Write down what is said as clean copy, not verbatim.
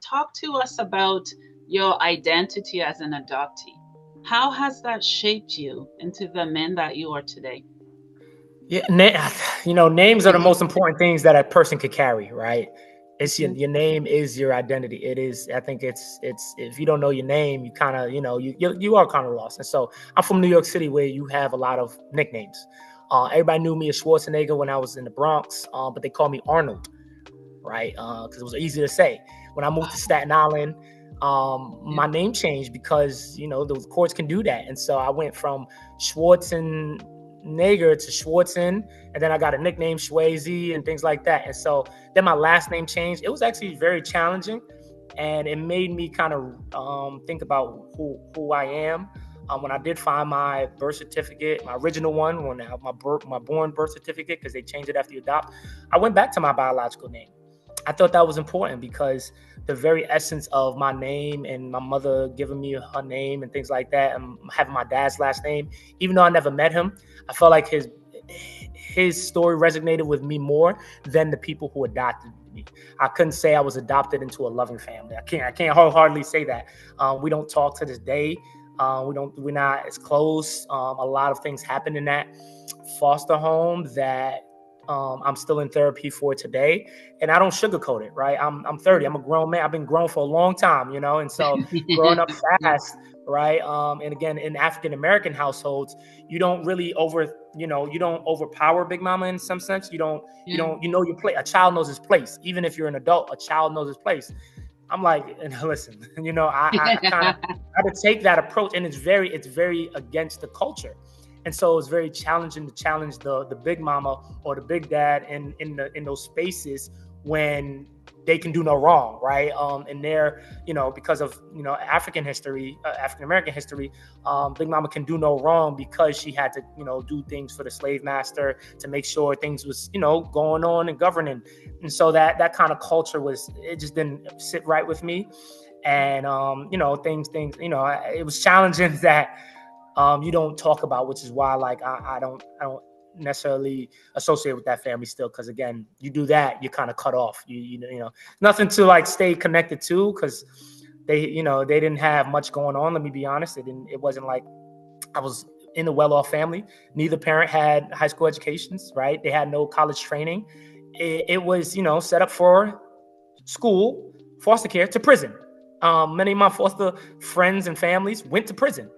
Talk to us about your identity as an adoptee. How has that shaped you into the man that you are today? Yeah, names are the most important things that a person could carry, right? It's Mhm. your name is your identity. It is. I think it's if you don't know your name, you kind of you are kind of lost. And so I'm from New York City, where you have a lot of nicknames. Everybody knew me as Schwarzenegger when I was in the Bronx, but they called me Arnold, right? Because it was easy to say. When I moved to Staten Island, Yeah. my name changed because the courts can do that, and so I went from Schwarzenegger to Schwartzen, and then I got a nickname Swayze and things like that. And so then my last name changed. It was actually very challenging, and it made me kind of think about who I am. When I did find my birth certificate, my original one, when I have my born birth certificate, because they changed it after you adopt, I went back to my biological name. I thought that was important because the very essence of my name and my mother giving me her name and things like that, and having my dad's last name, even though I never met him, I felt like his story resonated with me more than the people who adopted me. I couldn't say I was adopted into a loving family. I can't wholeheartedly say that. We don't talk to this day. We're not as close. A lot of things happen in that foster home that I'm still in therapy for today, and I don't sugarcoat it. Right, I'm 30. I'm a grown man. I've been grown for a long time, and so growing up Yeah. fast, right? And again, in African American households, you don't really you don't overpower Big Mama in some sense. Yeah. You know your place. A child knows his place, even if you're an adult. A child knows his place. I'm like, and listen, I kind of had to take that approach, and it's very against the culture. And so it's very challenging to challenge the big mama or the big dad in those spaces when they can do no wrong, right? And they're because of African history, African American history, Big Mama can do no wrong because she had to do things for the slave master to make sure things was going on and governing. And so that kind of culture it just didn't sit right with me. And things it was challenging that you don't talk about, which is why like I don't necessarily associate with that family still, because again, you do that, you're kind of cut off. Nothing to like stay connected to, because they didn't have much going on. Let me be honest, it wasn't like I was in a well-off family. Neither parent had high school educations, right? They had no college training. It was set up for school, foster care, to prison. Many of my foster friends and families went to prison.